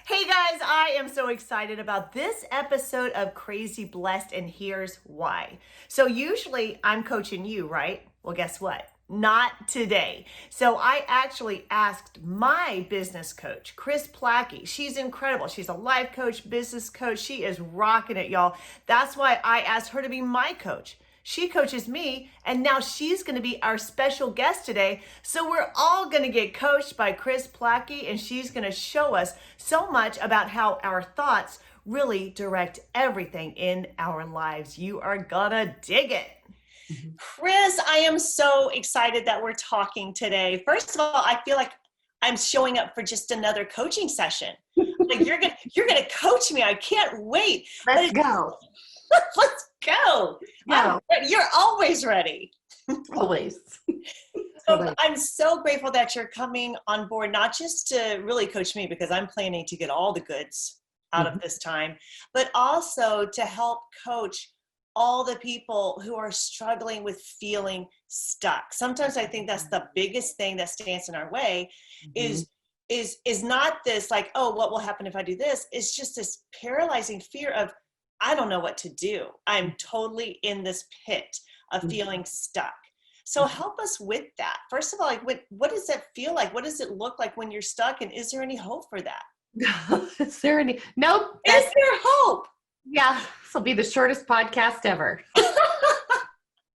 Hey guys, I am so excited about this episode of Crazy Blessed, and here's why. So, usually I'm coaching you, right? Well, guess what? Not today. So, I actually asked my business coach, Kris Plachy. She's incredible. She's a life coach, business coach. She is rocking it, y'all. That's why I asked her to be my coach. She coaches me, and now she's going to be our special guest today. So we're all going to get coached by Kris Plachy, and she's going to show us so much about how our thoughts really direct everything in our lives. You are going to dig it. Kris, I am so excited that we're talking today. First of all, I feel like I'm showing up for just another coaching session. Like you're gonna coach me. I can't wait. Let's go. Let's go. Yeah. You're always ready. Always. So I'm so grateful that you're coming on board, not just to really coach me, because I'm planning to get all the goods out of this time, but also to help coach all the people who are struggling with feeling stuck. Sometimes I think that's the biggest thing that stands in our way is not this like, oh, what will happen if I do this? It's just this paralyzing fear of, I don't know what to do. I'm totally in this pit of feeling stuck. So help us with that. First of all, like what does that feel like? What does it look like when you're stuck? And is there any hope for that? Is there any? Nope. Is there hope? Yeah. This will be the shortest podcast ever.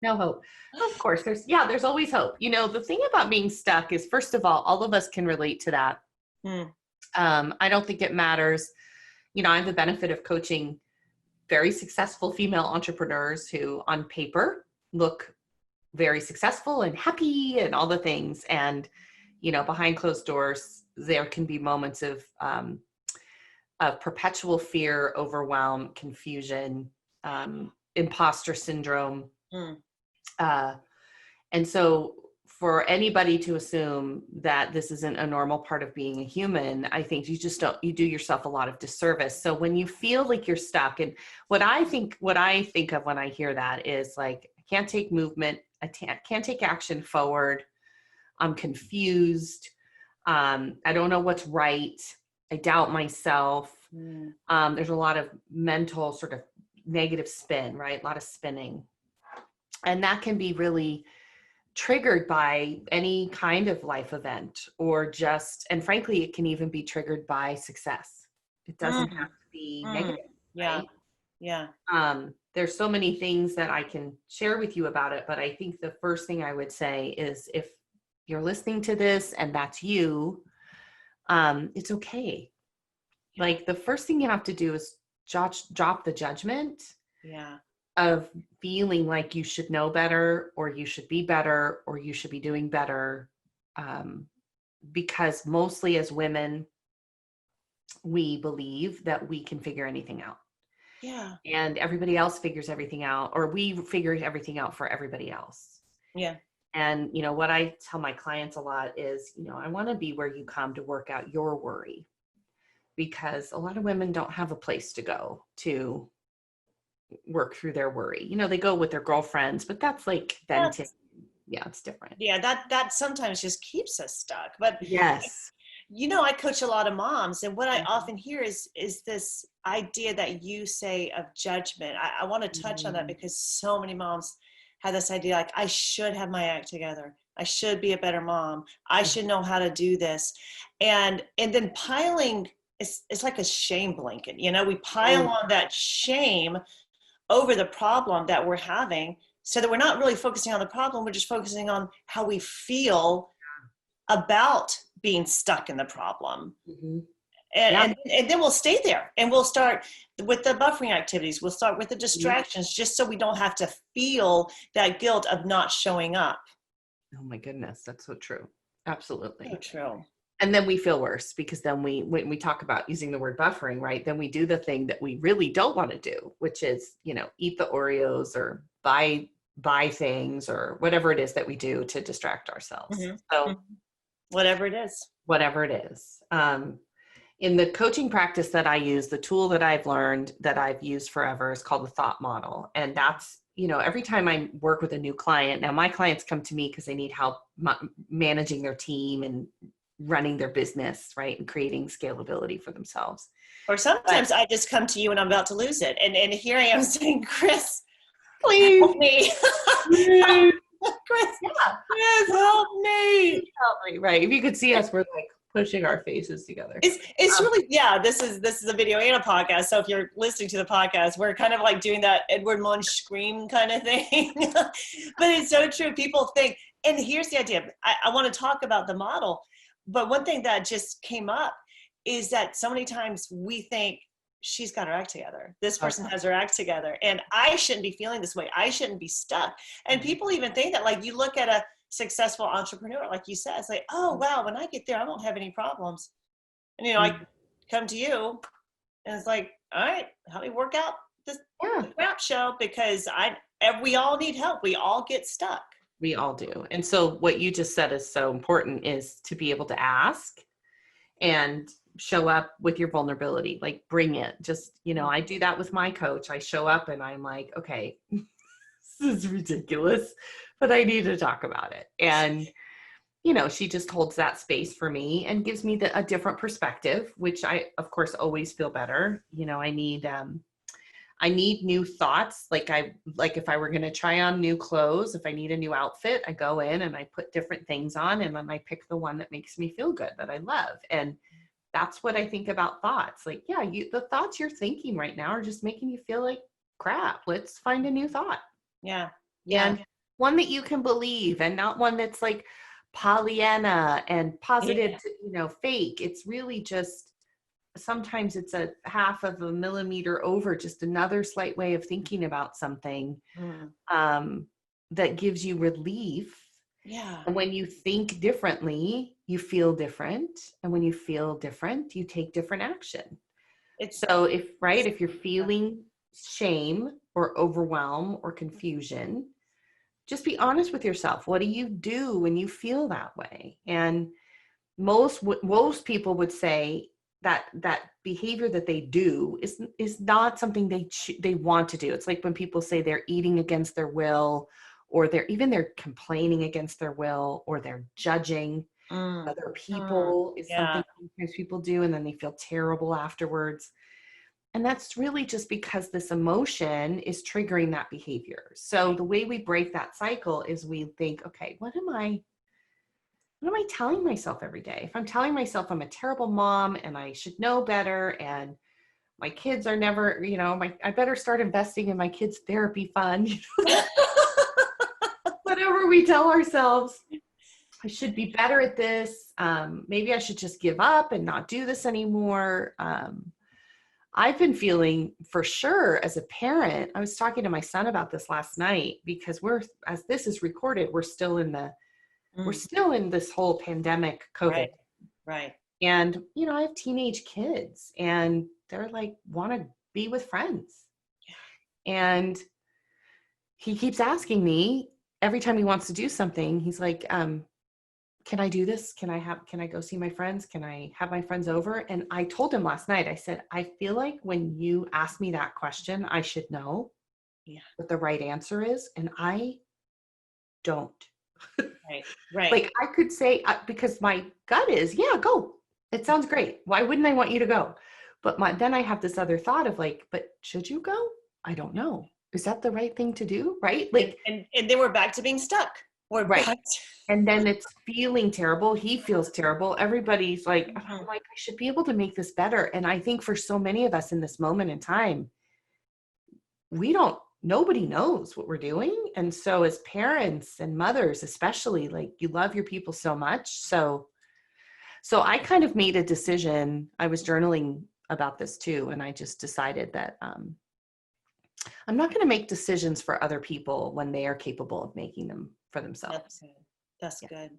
No hope. Of course, there's always hope. You know, the thing about being stuck is, first of all of us can relate to that. I don't think it matters. You know, I have the benefit of coaching very successful female entrepreneurs who on paper look very successful and happy and all the things. And, you know, behind closed doors, there can be moments of perpetual fear, overwhelm, confusion, imposter syndrome. And so for anybody to assume that this isn't a normal part of being a human, I think you do yourself a lot of disservice. So when you feel like you're stuck, and what I think of when I hear that is like, I can't take movement. I can't take action forward. I'm confused. I don't know what's right. I doubt myself. There's a lot of mental sort of negative spin, right? A lot of spinning. And that can be really triggered by any kind of life event, or and frankly, it can even be triggered by success. It doesn't have to be negative. Yeah. Right? Yeah. There's so many things that I can share with you about it, but I think the first thing I would say is, if you're listening to this and that's you, it's okay. Yeah. Like the first thing you have to do is drop the judgment. Yeah. Of feeling like you should know better, or you should be better, or you should be doing better. Because mostly as women, we believe that we can figure anything out. Yeah. And everybody else figures everything out, or we figure everything out for everybody else. Yeah. And, you know, what I tell my clients a lot is, you know, I want to be where you come to work out your worry, because a lot of women don't have a place to go to work through their worry. You know, they go with their girlfriends, but that's like venting. Yeah, it's different. Yeah, that sometimes just keeps us stuck. But yes, you know, I coach a lot of moms, and what I often hear is this idea that you say of judgment. I want to touch on that, because so many moms have this idea like, I should have my act together. I should be a better mom. I should know how to do this. And then piling, it's like a shame blanket. You know, we pile on that shame over the problem that we're having, so that we're not really focusing on the problem. We're just focusing on how we feel about being stuck in the problem. And then we'll stay there, and we'll start with the buffering activities. We'll start with the distractions, just so we don't have to feel that guilt of not showing up. Oh my goodness. That's so true. Absolutely. So true. And then we feel worse, because then when we talk about using the word buffering, right, then we do the thing that we really don't want to do, which is, you know, eat the Oreos or buy things or whatever it is that we do to distract ourselves. So whatever it is. In the coaching practice that I use, the tool that I've learned that I've used forever is called the thought model. And that's, you know, every time I work with a new client, now my clients come to me because they need help managing their team and running their business, right? And creating scalability for themselves. Or sometimes I just come to you and I'm about to lose it. And here I am saying, Kris, please help me. Kris, Kris, help me. Help me. Right. If you could see us, we're like pushing our faces together. It's really, this is a video and a podcast. So if you're listening to the podcast, we're kind of like doing that Edward Munch scream kind of thing. But it's so true. People think, and here's the idea. I want to talk about the model, but one thing that just came up is that so many times we think she's got her act together. This person has her act together. And I shouldn't be feeling this way. I shouldn't be stuck. And people even think that, like, you look at a successful entrepreneur, like you said, it's like, oh, wow, when I get there, I won't have any problems. And, I come to you and it's like, all right, help me work out this crap show, because we all need help. We all get stuck. We all do. And so what you just said is so important, is to be able to ask and show up with your vulnerability, like bring it. Just, I do that with my coach. I show up and I'm like, okay, this is ridiculous, but I need to talk about it. And, she just holds that space for me and gives me a different perspective, which I, of course, always feel better. I need new thoughts. Like if I were going to try on new clothes, if I need a new outfit, I go in and I put different things on, and then I pick the one that makes me feel good, that I love. And that's what I think about thoughts. Like, the thoughts you're thinking right now are just making you feel like crap. Let's find a new thought. Yeah. And one that you can believe, and not one that's like Pollyanna and positive, fake. It's really just, sometimes it's a half of a millimeter over, just another slight way of thinking about something that gives you relief. Yeah. And when you think differently, you feel different. And when you feel different, you take different action. So if you're feeling shame or overwhelm or confusion, just be honest with yourself. What do you do when you feel that way? And most people would say that behavior that they do is not something they want to do. It's like when people say they're eating against their will, or they're complaining against their will, or they're judging other people is something sometimes people do, and then they feel terrible afterwards. And that's really just because this emotion is triggering that behavior. So the way we break that cycle is we think, okay, what am I telling myself every day? If I'm telling myself I'm a terrible mom and I should know better, and my kids are never, I better start investing in my kids' therapy fund. Whatever we tell ourselves, I should be better at this. Maybe I should just give up and not do this anymore. I've been feeling, for sure, as a parent, I was talking to my son about this last night, because as this is recorded, we're still in this whole pandemic COVID. Right. And, I have teenage kids, and they're like, want to be with friends. And he keeps asking me every time he wants to do something. He's like, can I do this? Can I go see my friends? Can I have my friends over? And I told him last night, I said, I feel like when you ask me that question, I should know what the right answer is. And I don't. Right. Like, I could say, because my gut is, go. It sounds great. Why wouldn't I want you to go? But then I have this other thought of like, but should you go? I don't know. Is that the right thing to do? Right? Like, and then we're back to being stuck. And then it's feeling terrible. He feels terrible. Everybody's like, I'm like, I should be able to make this better. And I think for so many of us in this moment in time, nobody knows what we're doing. And so as parents and mothers, especially, like, you love your people so much. So I kind of made a decision. I was journaling about this too. And I just decided that, I'm not going to make decisions for other people when they are capable of making them for themselves. That's good.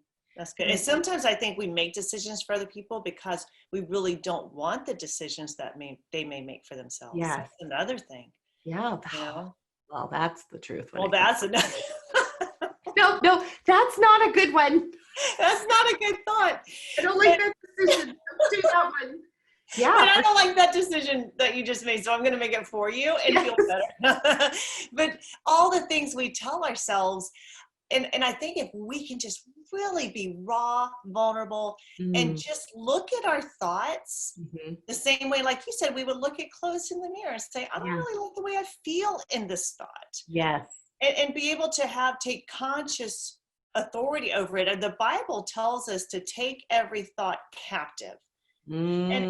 And sometimes I think we make decisions for other people because we really don't want the decisions that they may make for themselves. Yes. That's another thing. Yeah. Well, that's the truth. Well, that's another. No, that's not a good one. That's not a good thought. I don't like that decision. Don't do that one. Yeah. But I don't like that decision that you just made, so I'm going to make it for you and feel better. But all the things we tell ourselves, and I think if we can just really be raw, vulnerable, and Mm, just look at our thoughts mhm. the same way, like you said, we would look at clothes in the mirror and say, I don't Yeah. really like the way I feel in this thought. Yes. And be able to take conscious authority over it. And the Bible tells us to take every thought captive. And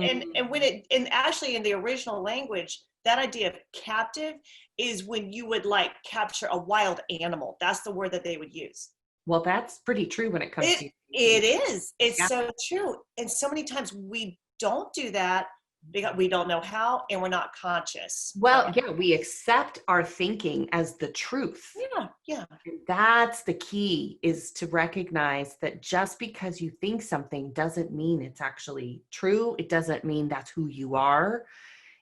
when Mm. and actually in the original language, that idea of captive is when you would like capture a wild animal. That's the word that they would use. Well, that's pretty true when it comes It to your thinking. it is. It's Yeah. so true. And so many times we don't do that because we don't know how and we're not conscious of Well, it. yeah, we accept our thinking as the truth. Yeah, yeah. And that's the key, is to recognize that just because you think something doesn't mean it's actually true. It doesn't mean that's who you are.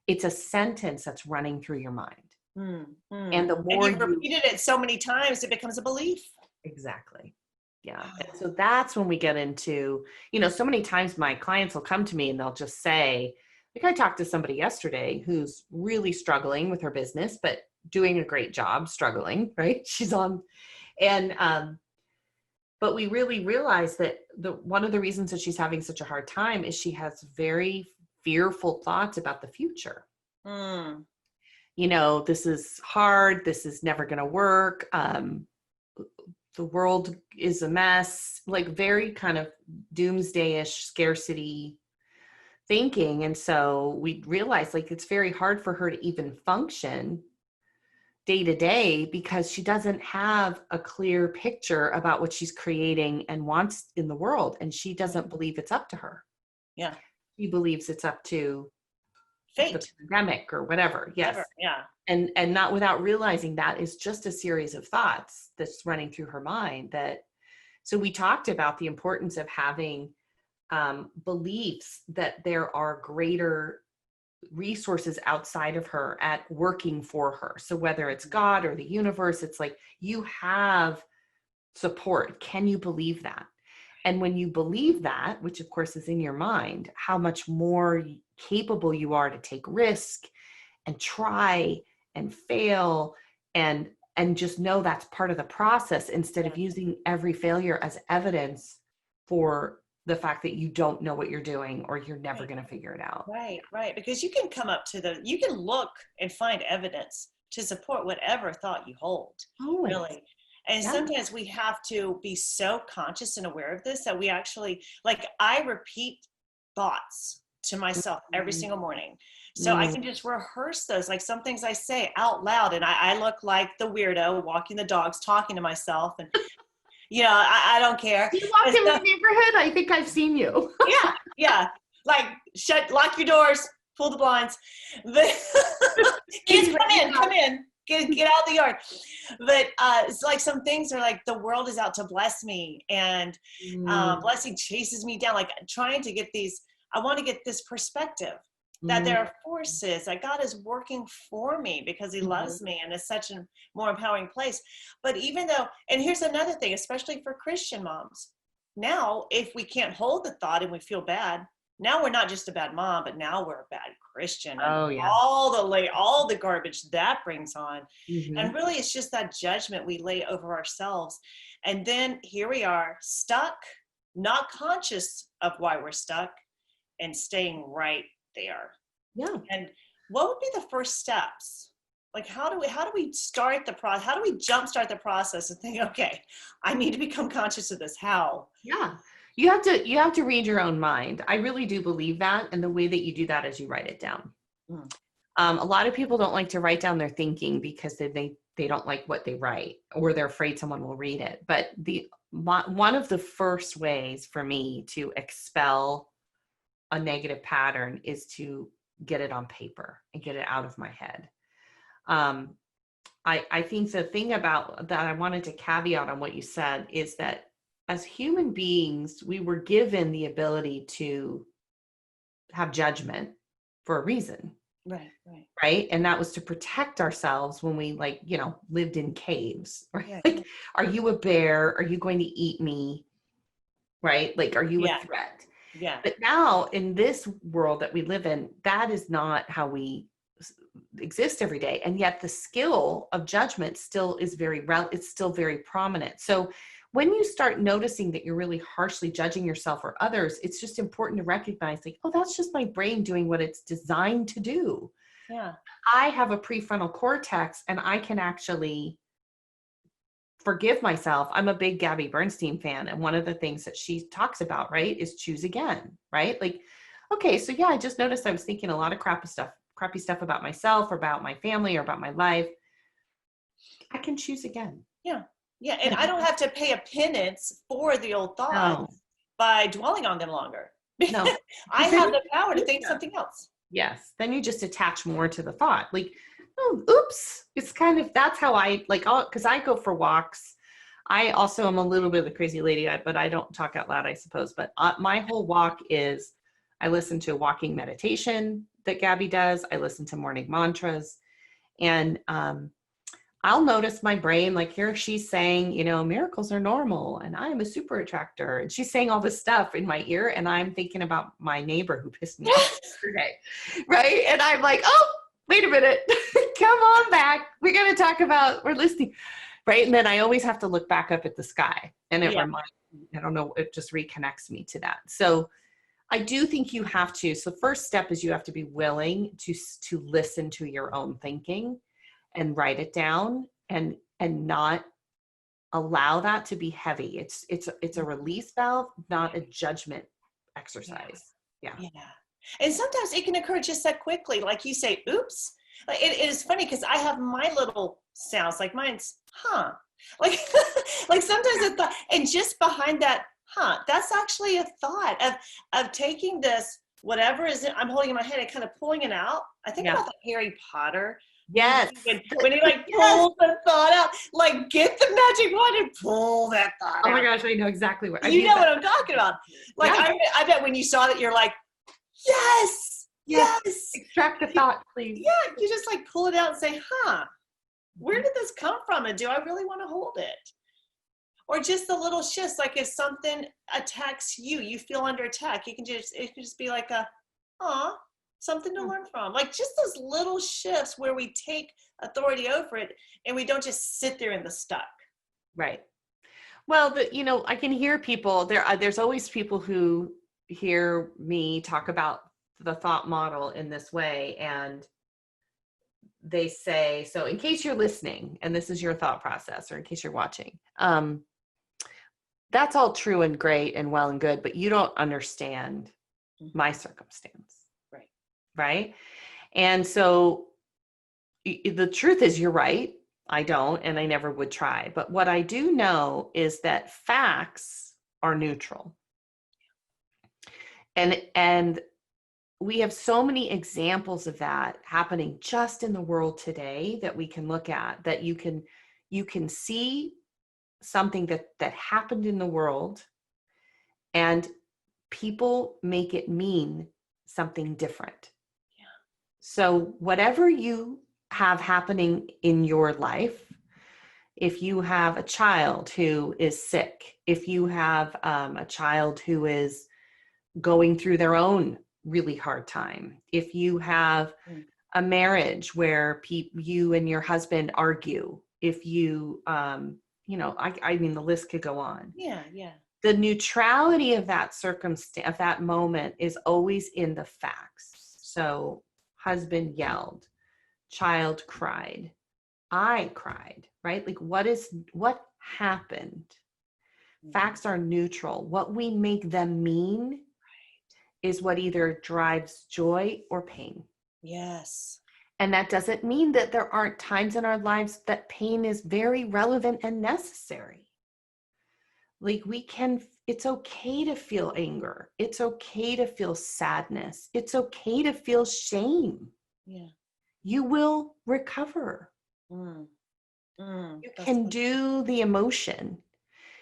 It's a sentence that's running through your mind. Mm, And mm. the And more you've you, repeated it so many times, it becomes a belief. exactly. Yeah. And so that's when we get into, so many times my clients will come to me and they'll just say, like, I talked to somebody yesterday who's really struggling with her business, but doing a great job struggling, right? She's on, and, but we really realized that one of the reasons that she's having such a hard time is she has very fearful thoughts about the future. Mm, This is hard. This is never going to work. The world is a mess, like very kind of doomsday-ish scarcity thinking. And so we realized, like, it's very hard for her to even function day to day because she doesn't have a clear picture about what she's creating and wants in the world. And she doesn't believe it's up to her. yeah. She believes it's up to the Fate. pandemic or whatever. Yes. Whatever. Yeah. And not without realizing that is just a series of thoughts that's running through her mind. So we talked about the importance of having beliefs that there are greater resources outside of her at working for her. So whether it's God or the universe, it's like you have support. Can you believe that? And when you believe that, which of course is in your mind, how much more capable you are to take risk and try and fail and just know that's part of the process instead of using every failure as evidence for the fact that you don't know what you're doing or you're never Right. going to figure it out. Right. Right. Because you can come up to you can look and find evidence to support whatever thought you hold, Always. really. And Yeah. sometimes we have to be so conscious and aware of this that we actually, like, I repeat thoughts to myself every single morning. So I Mm. can just rehearse those, like some things I say out loud. And I look like the weirdo walking the dogs, talking to myself. And, I don't care. You walk And in my so, neighborhood, I think I've seen you. yeah, yeah. Like lock your doors, pull the blinds. But kids, come in, get out of the yard. But it's like some things are like the world is out to bless me, and Mm. blessing chases me down. Like trying to get I want to get this perspective that Mm. there are forces that God is working for me because He loves me, and it's such a more empowering place. But even though, and here's another thing, especially for Christian moms, now if we can't hold the thought and we feel bad, now we're not just a bad mom, but now we're a bad Christian, and Oh, yeah. all the garbage that brings on. Mm-hmm. And really, it's just that judgment we lay over ourselves. And then here we are, stuck, not conscious of why we're stuck, and staying right there. Yeah. And what would be the first steps? Like, how do we start the process? How do we jumpstart the process and think, okay, I need to become conscious of this? How? Yeah. You have to read your own mind. I really do believe that. And the way that you do that is you write it down. Mm. A lot of people don't like to write down their thinking because they don't like what they write, or they're afraid someone will read it. But one of the first ways for me to expel a negative pattern is to get it on paper and get it out of my head. I think the thing about that I wanted to caveat on what you said is that as human beings, we were given the ability to have judgment for a reason. Right, right. Right. And that was to protect ourselves when we lived in caves, right? Yeah, Like, are you a bear? Are you going to eat me? Right? Like, are you yeah, a threat? yeah. But now in this world that we live in, that is not how we exist every day. And yet the skill of judgment still is it's still very prominent. So when you start noticing that you're really harshly judging yourself or others, it's just important to recognize like, oh, that's just my brain doing what it's designed to do. Yeah. I have a prefrontal cortex and I can actually forgive myself. I'm a big Gabby Bernstein fan. And one of the things that she talks about, right, is choose again, right? Like, okay, so yeah, I just noticed I was thinking a lot of crappy stuff about myself or about my family or about my life. I can choose again. Yeah. Yeah. And I don't have to pay a penance for the old thoughts No. by dwelling on them longer. No. I have the power to think something else. Yes. Then you just attach more to the thought. Like, oh, oops. It's kind of, that's how I like, because I go for walks. I also am a little bit of a crazy lady, but I don't talk out loud, I suppose. But my whole walk is, I listen to a walking meditation that Gabby does. I listen to morning mantras. And I'll notice my brain, like here she's saying, you know, miracles are normal and I'm a super attractor. And she's saying all this stuff in my ear. And I'm thinking about my neighbor who pissed me off yesterday. Right. And I'm like, oh, wait a minute. Come on back. We're going to talk about, we're listening. Right. And then I always have to look back up at the sky and it reminds me, I don't know, it just reconnects me to that. So I do think you have to. So the first step is you have to be willing to listen to your own thinking and write it down and not allow that to be heavy. It's a release valve, not a judgment exercise. Yeah. And sometimes it can occur just that quickly. Like you say, oops. Like it is funny because I have my little sounds, like mine's, huh. Like, like sometimes a thought, and just behind that, huh, that's actually a thought of taking this, whatever is I'm holding in my head and kind of pulling it out. I think about the Harry Potter. Yes. When he like pulls the thought out, like get the magic wand and pull that thought out. Oh my gosh, I know exactly what you know what I'm talking about. Like I bet when you saw that, you're like, yes. Extract the thought, please. Yeah, you just like pull it out and say, huh, where did this come from? And do I really want to hold it? Or just the little shifts, like if something attacks you, you feel under attack, it can just be like something to learn from. Like just those little shifts where we take authority over it and we don't just sit there in the stuck. Right. Well, I can hear people there's always people who hear me talk about the thought model in this way. And they say, so in case you're listening and this is your thought process, or in case you're watching, that's all true and great and well and good, but you don't understand my circumstance. Right. And so the truth is you're right. I don't, and I never would try. But what I do know is that facts are neutral. And we have so many examples of that happening just in the world today that we can look at, that you can see something that happened in the world and people make it mean something different. So whatever you have happening in your life, if you have a child who is sick, if you have a child who is going through their own really hard time, if you have a marriage where you and your husband argue, if you, I mean, the list could go on. Yeah. The neutrality of that circumstance, of that moment, is always in the facts. So husband yelled, child cried, I cried, right? Like what happened? Facts are neutral. What we make them mean is what either drives joy or pain. Yes. And that doesn't mean that there aren't times in our lives that pain is very relevant and necessary. Like it's okay to feel anger. It's okay to feel sadness. It's okay to feel shame. Yeah. You will recover. You can do the emotion.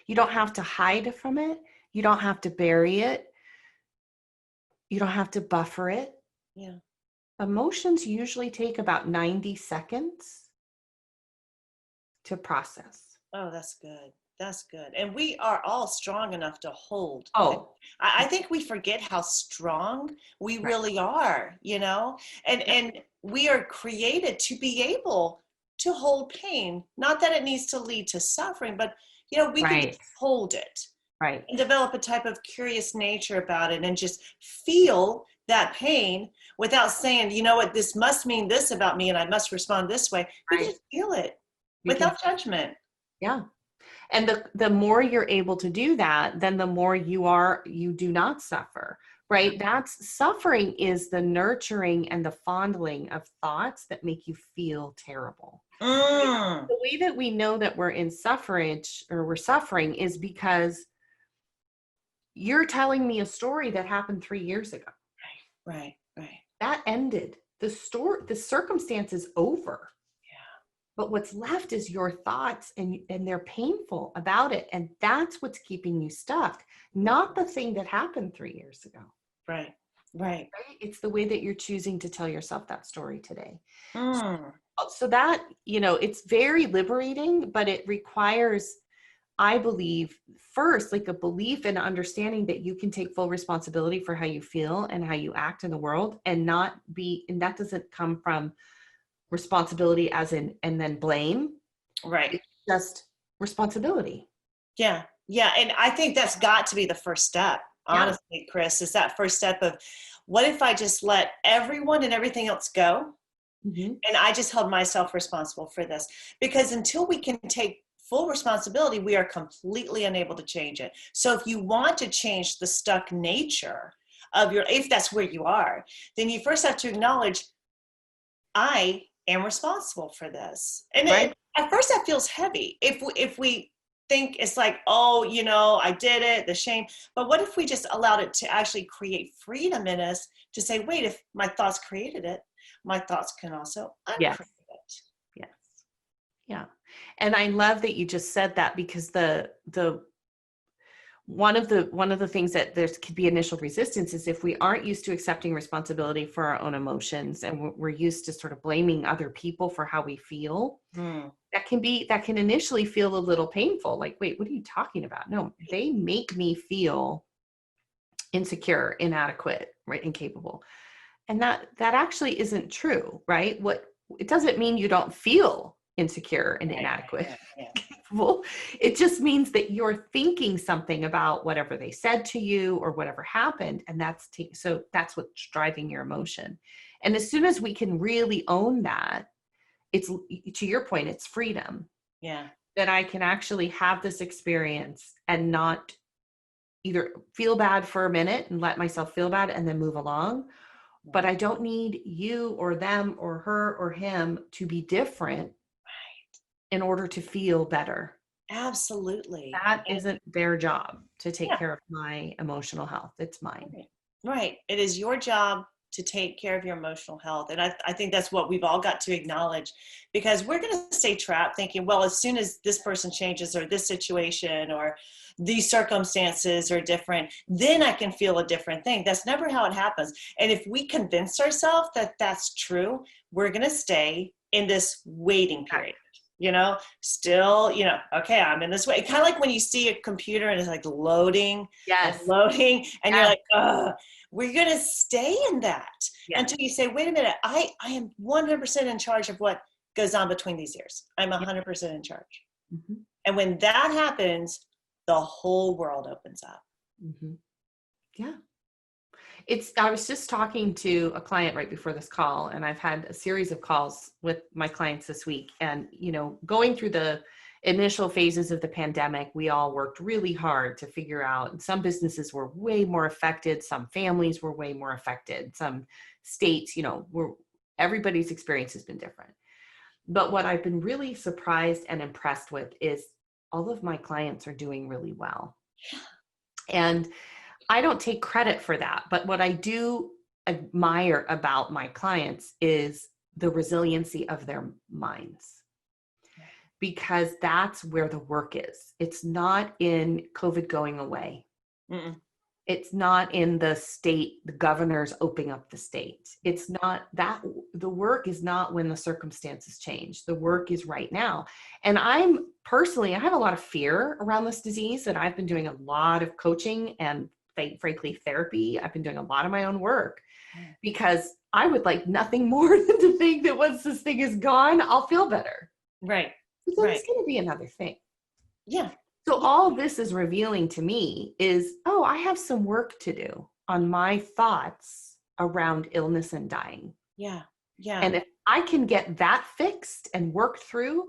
You don't have to hide from it. You don't have to bury it. You don't have to buffer it. Yeah. Emotions usually take about 90 seconds to process. Oh, that's good. That's good. And we are all strong enough to hold. Oh, I think we forget how strong we really are, and we are created to be able to hold pain. Not that it needs to lead to suffering, but, We can Right. just hold it Right. and develop a type of curious nature about it and just feel that pain without saying, you know what, this must mean this about me and I must respond this way. We can Right. just feel it You can, without judgment. yeah. And the more you're able to do that, then the more you do not suffer, right? That's suffering is the nurturing and the fondling of thoughts that make you feel terrible. Mm. The way that we know that we're in suffrage or we're suffering is because you're telling me a story that happened 3 years ago. Right. That ended. The circumstance is over. Yeah. But what's left is your thoughts, and they're painful about it. And that's what's keeping you stuck, not the thing that happened 3 years ago. Right. It's the way that you're choosing to tell yourself that story today. Mm. So that, it's very liberating, but it requires, I believe, first, like a belief and understanding that you can take full responsibility for how you feel and how you act in the world, and that doesn't come from responsibility as in, and then blame. Right. It's just responsibility. Yeah. And I think that's got to be the first step, honestly, Kris, is that first step of what if I just let everyone and everything else go? Mm-hmm. And I just held myself responsible for this, because until we can take full responsibility, we are completely unable to change it. So if you want to change the stuck nature of if that's where you are, then you first have to acknowledge, I am responsible for this. And Right. At first that feels heavy. If we think it's like, oh, I did it, the shame. But what if we just allowed it to actually create freedom in us to say, wait, if my thoughts created it, my thoughts can also uncreate it. Yes. Yeah. And I love that you just said that, because one of the things that there could be initial resistance is if we aren't used to accepting responsibility for our own emotions, and we're used to sort of blaming other people for how we feel. That can initially feel a little painful. Like, wait, what are you talking about? No, they make me feel insecure, inadequate, right, incapable. And that actually isn't true, right? It doesn't mean you don't feel insecure and inadequate. Yeah. Capable. It just means that you're thinking something about whatever they said to you or whatever happened, and that's what's driving your emotion. And as soon as we can really own that, it's, to your point, it's freedom. Yeah. That I can actually have this experience and not either feel bad for a minute and let myself feel bad and then move along. But I don't need you or them or her or him to be different in order to feel better. Absolutely. That isn't their job to take care of my emotional health. It's mine. Right. It is your job to take care of your emotional health. And I think that's what we've all got to acknowledge, because we're going to stay trapped thinking, well, as soon as this person changes, or this situation or these circumstances are different, then I can feel a different thing. That's never how it happens. And if we convince ourselves that that's true, we're going to stay in this waiting period. Still, okay, I'm in this way. Kind of like when you see a computer and it's like loading, and you're like, we're going to stay in that until you say, wait a minute, I am 100% in charge of what goes on between these ears. I'm 100% in charge. Mm-hmm. And when that happens, the whole world opens up. Mm-hmm. Yeah. I was just talking to a client right before this call, and I've had a series of calls with my clients this week. And, going through the initial phases of the pandemic, we all worked really hard to figure out, and some businesses were way more affected. Some families were way more affected. Some states, everybody's experience has been different. But what I've been really surprised and impressed with is all of my clients are doing really well. And I don't take credit for that, but what I do admire about my clients is the resiliency of their minds, because that's where the work is. It's not in COVID going away. Mm-mm. It's not in the governors opening up the state. It's not that. The work is not when the circumstances change. The work is right now. And I have a lot of fear around this disease, and I've been doing a lot of coaching and frankly therapy. I've been doing a lot of my own work, because I would like nothing more than to think that once this thing is gone, I'll feel better. Right. But then it's going to be another thing. Yeah. So all this is revealing to me is, oh, I have some work to do on my thoughts around illness and dying. Yeah. Yeah. And if I can get that fixed and worked through,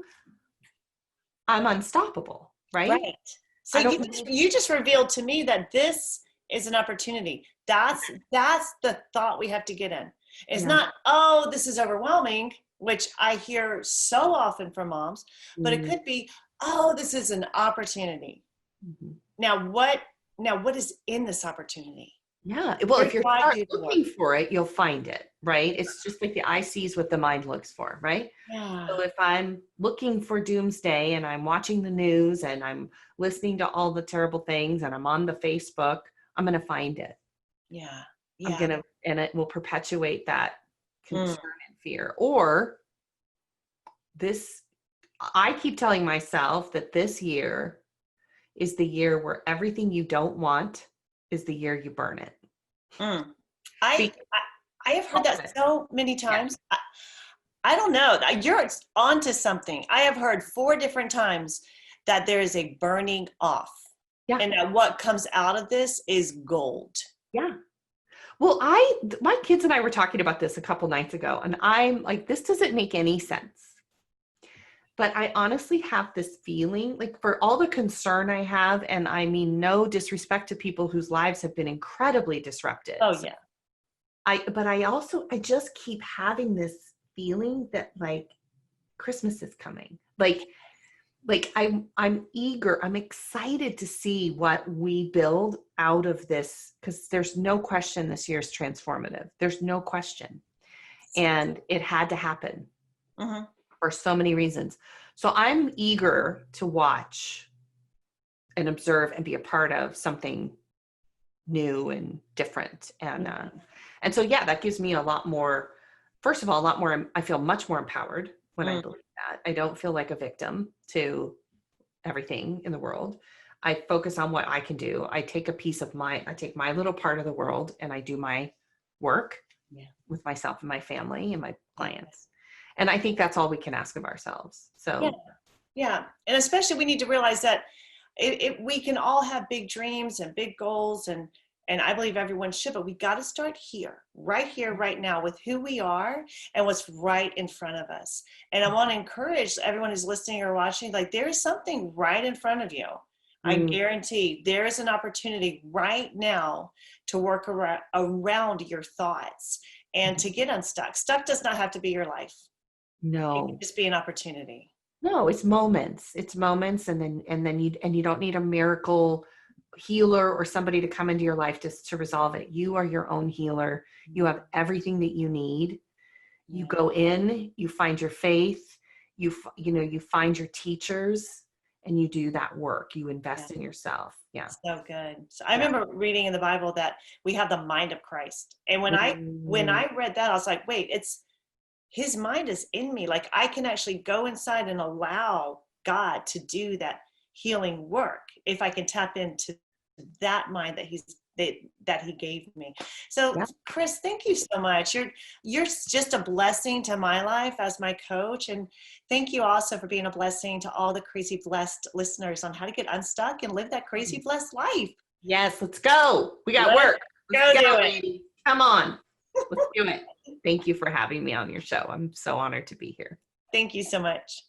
I'm unstoppable, right? Right. So you just revealed to me that this is an opportunity. That's the thought we have to get in. It's not, oh, this is overwhelming, which I hear so often from moms, but it could be, oh, this is an opportunity. Mm-hmm. Now what is in this opportunity? Yeah. Well, if you're looking for it, you'll find it, right? It's just like the eye sees what the mind looks for, right? Yeah. So if I'm looking for doomsday and I'm watching the news and I'm listening to all the terrible things and I'm on the Facebook, I'm going to find it. Yeah. And it will perpetuate that concern and fear. Or I keep telling myself that this year is the year where everything you don't want is the year you burn it. I have heard that so many times. Yeah. I don't know. You're onto something. I have heard 4 different times that there is a burning off. Yeah. And that what comes out of this is gold. Yeah. Well, my kids and I were talking about this a couple nights ago, and I'm like, this doesn't make any sense. But I honestly have this feeling, like, for all the concern I have, and I mean no disrespect to people whose lives have been incredibly disrupted. Oh yeah. But I just keep having this feeling that, like, Christmas is coming. Like I'm eager, I'm excited to see what we build out of this, because there's no question this year is transformative. There's no question. And it had to happen. For so many reasons. So I'm eager to watch and observe and be a part of something new and different. And so, yeah, that gives me a lot more, first of all, I feel much more empowered when I believe that. I don't feel like a victim to everything in the world. I focus on what I can do. I take my little part of the world and I do my work with myself and my family and my clients. And I think that's all we can ask of ourselves. So, yeah. And especially we need to realize that we can all have big dreams and big goals, and I believe everyone should, but we got to start here, right now, with who we are and what's right in front of us. And I want to encourage everyone who's listening or watching, like, there is something right in front of you. I guarantee there is an opportunity right now to work around your thoughts and to get unstuck. Stuck does not have to be your life. No, it can just be an opportunity. No, it's moments. And then you don't need a miracle healer or somebody to come into your life just to resolve it. You are your own healer. You have everything that you need. You go in, you find your faith, you find your teachers, and you do that work. You invest in yourself. Yeah. So good. So I remember reading in the Bible that we have the mind of Christ. And when I read that, I was like, wait, his mind is in me. Like, I can actually go inside and allow God to do that healing work if I can tap into that mind that he gave me. So Kris, thank you so much. You're just a blessing to my life as my coach. And thank you also for being a blessing to all the Crazy Blessed listeners on how to get unstuck and live that crazy blessed life. Yes, let's go. We got work. Let's go do it. Baby. Come on. Let's do it. Thank you for having me on your show. I'm so honored to be here. Thank you so much.